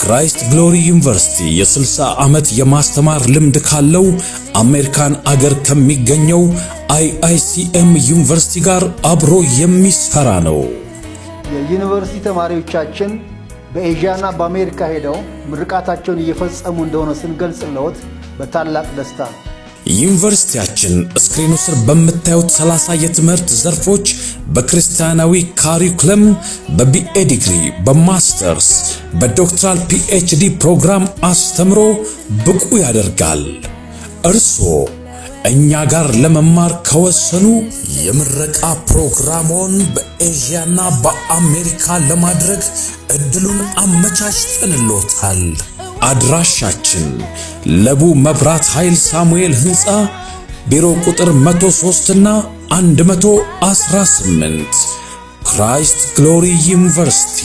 ክራይስት ግሎሪ ዩኒቨርሲቲ የ60 ዓመት የማስተማር ልምድ ካለው አሜሪካን አገር ከሚገኘው IICM ዩኒቨርሲቲ ጋር አብሮ የሚሰራ ነው። የዩኒቨርሲቲ ተማሪዎቻችን በኤዥያና በአሜሪካ ሄደው ምርቃታቸውን እየፈጸሙ እንደሆነ ስንገልጽልዎት በታላቅ ደስታ ነው። ዩኒቨርሲቲያችን ስክሪኑ ስር በምታዩት 30 የትምህርት ዘርፎች በክርስቲያናዊ ካሪኩለም በቢኤ ዲግሪ፣ በማስተርስ፣ በዶክትራል PhD ፕሮግራም አስተምሮ ብቁ ያደርጋል። እርስዎ እኛ ጋር ለመማር ከወሰኑ የምረቃ ፕሮግራሞን በኤዥያና በአሜሪካ ለማድረግ እድሉን አመቻችተንልዎታል። አድራሻችን ለቡ መብራት ኃይል ሳሙኤል ህንፃ ቢሮ ቁጥር 103 እና 118 ክራይስት ግሎሪ ዩኒቨርሲቲ